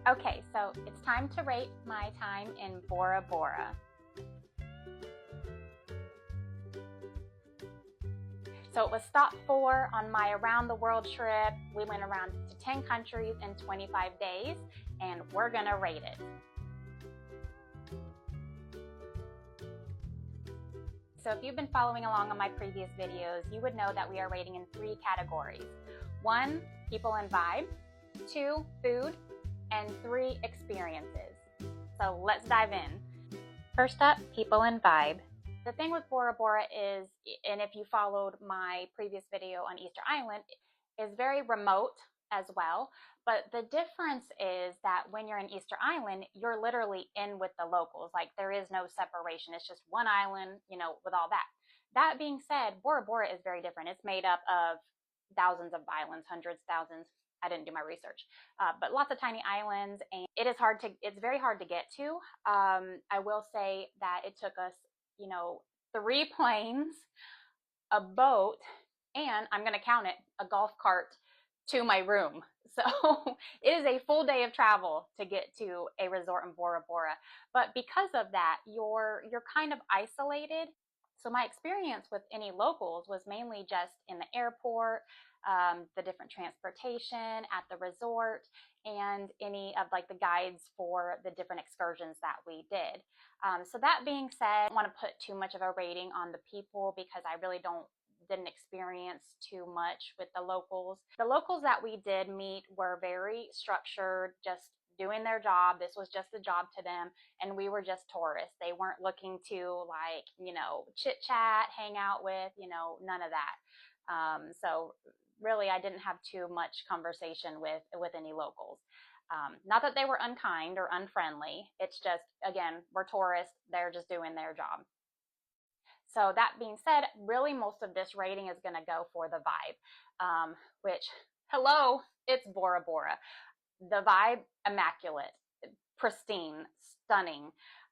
Okay, so it's time to rate my time in Bora Bora. So it was stop 4 on my around the world trip. We went around to 10 countries in 25 days, and we're gonna rate it. So if you've been following along on my previous videos, you would know that we are rating in 3 categories. 1, people and vibe, 2, food, and 3, experiences. So let's dive in. First up, people and vibe. The thing with Bora Bora is, and if you followed my previous video on Easter Island, is very remote as well. But the difference is that when you're in Easter Island, you're literally in with the locals. Like, there is no separation. It's just one island, with all that. That being said, Bora Bora is very different. It's made up of thousands of islands, hundreds, thousands. I didn't do my research, but lots of tiny islands, and it's very hard to get to. I will say that it took us, 3 planes, a boat, and I'm going to count it, a golf cart to my room. So it is a full day of travel to get to a resort in Bora Bora. But because of that, you're kind of isolated. So my experience with any locals was mainly just in the airport, the different transportation at the resort, and any of the guides for the different excursions that we did. So that being said, I don't want to put too much of a rating on the people because I really didn't experience too much with the locals. The locals that we did meet were very structured, just doing their job. This was just a job to them, and we were just tourists. They weren't looking to chit chat, hang out with, none of that. So really, I didn't have too much conversation with any locals. Not that they were unkind or unfriendly. It's just, again, we're tourists. They're just doing their job. So that being said, really most of this rating is going to go for the vibe, which, hello, it's Bora Bora. The vibe, immaculate, pristine, stunning.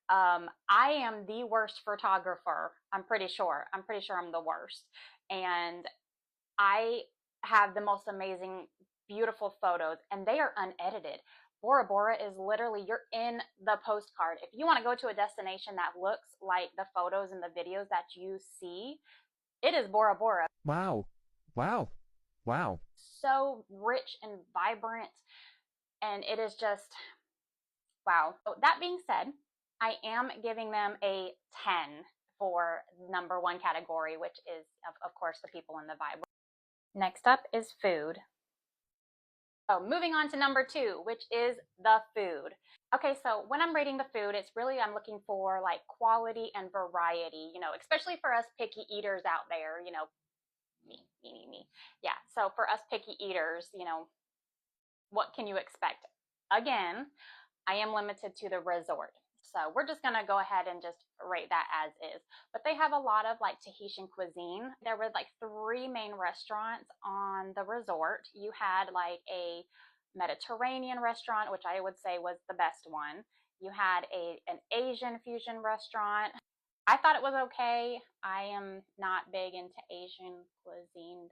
I am the worst photographer. I'm pretty sure I'm the worst. And I have the most amazing, beautiful photos, and they are unedited. Bora Bora is literally, you're in the postcard. If you want to go to a destination that looks like the photos and the videos that you see, it is Bora Bora. Wow. Wow. Wow. So rich and vibrant, and it is just, wow. So that being said, I am giving them a 10 for number 1 category, which is, of course, the people and the vibe. Next up is food. So moving on to number 2, which is the food. Okay, so when I'm rating the food, I'm looking for quality and variety, especially for us picky eaters out there, me. Yeah, so for us picky eaters, what can you expect? Again, I am limited to the resort. So we're just going to go ahead and just rate that as is. But they have a lot of Tahitian cuisine. There were 3 main restaurants on the resort. You had a Mediterranean restaurant, which I would say was the best one. You had an Asian fusion restaurant. I thought it was okay. I am not big into Asian cuisine.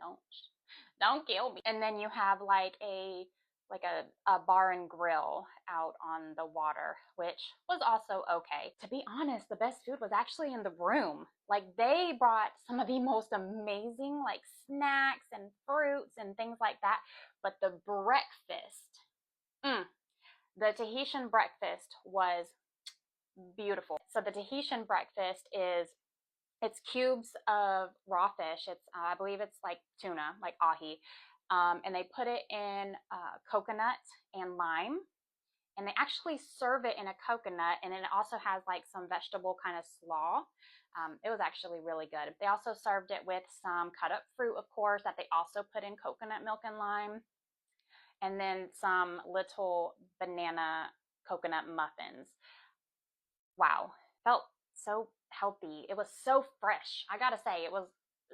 Don't kill me. And then you have a bar and grill out on the water, which was also okay. To be honest, the best food was actually in the room. They brought some of the most amazing snacks and fruits and things like that. But the breakfast, the Tahitian breakfast was beautiful. So the Tahitian breakfast it's cubes of raw fish. I believe it's tuna, like ahi. And they put it in coconut and lime. And they actually serve it in a coconut, and then it also has some vegetable kind of slaw. It was actually really good. They also served it with some cut up fruit, of course, that they also put in coconut milk and lime. And then some little banana coconut muffins. Wow, felt so healthy. It was so fresh. I gotta say, it was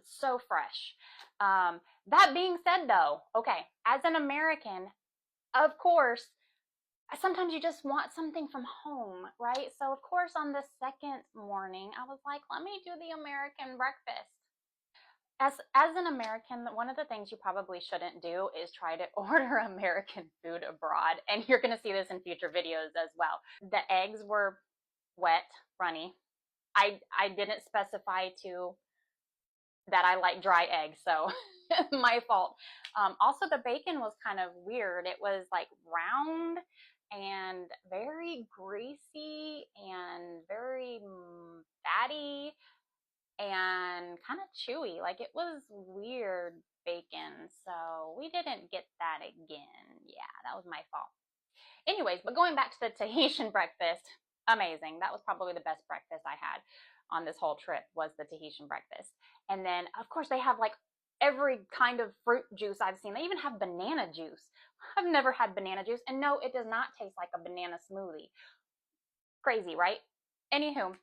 so fresh. That being said, though, okay, as an American, of course, sometimes you just want something from home, right? So, of course, on the second morning, I was like, let me do the American breakfast. As an American, one of the things you probably shouldn't do is try to order American food abroad, and you're going to see this in future videos as well. The eggs were wet, runny. I didn't specify to that I like dry eggs, so my fault. Also, the bacon was kind of weird. It was like round and very greasy and very fatty and kind of chewy. Like it was weird bacon, so we didn't get that again. Yeah, that was my fault. Anyways, but going back to the Tahitian breakfast, amazing. That was probably the best breakfast I had on this whole trip was the Tahitian breakfast. And then of course they have like every kind of fruit juice I've seen. They even have banana juice. I've never had banana juice, and no, it does not taste like a banana smoothie. Crazy, right? Anywho,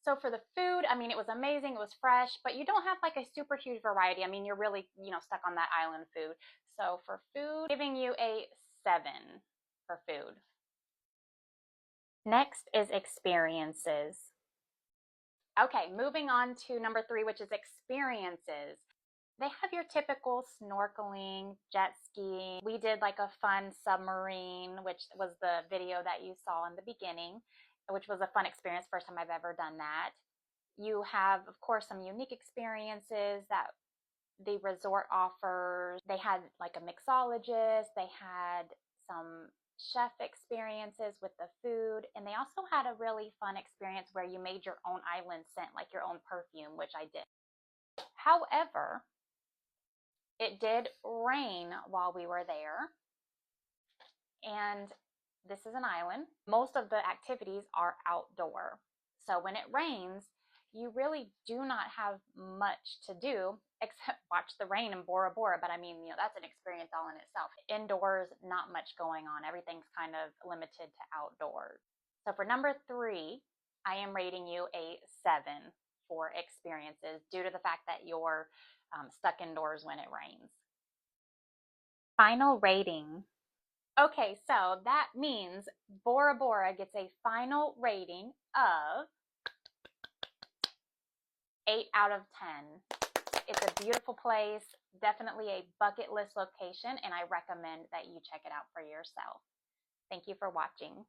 so for the food, I mean, it was amazing. It was fresh, but you don't have like a super huge variety. I mean, you're really, stuck on that island food. So for food, giving you a 7 for food. Next is experiences. Okay, moving on to number 3, which is experiences. They have your typical snorkeling, jet skiing. We did like a fun submarine, which was the video that you saw in the beginning, which was a fun experience. First time I've ever done that. You have, of course, some unique experiences that the resort offers. They had like a mixologist, they had some chef experiences with the food, and they also had a really fun experience where you made your own island scent, like your own perfume, which I did. However, it did rain while we were there, and this is an island. Most of the activities are outdoor. So when it rains, you really do not have much to do except watch the rain in Bora Bora. But I mean, that's an experience all in itself. Indoors, not much going on. Everything's kind of limited to outdoors. So for number 3, I am rating you a 7 for experiences due to the fact that you're stuck indoors when it rains. Final rating. Okay, so that means Bora Bora gets a final rating of 8 out of 10. It's a beautiful place, definitely a bucket list location, and I recommend that you check it out for yourself. Thank you for watching.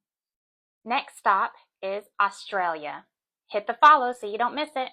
Next stop is Australia. Hit the follow so you don't miss it.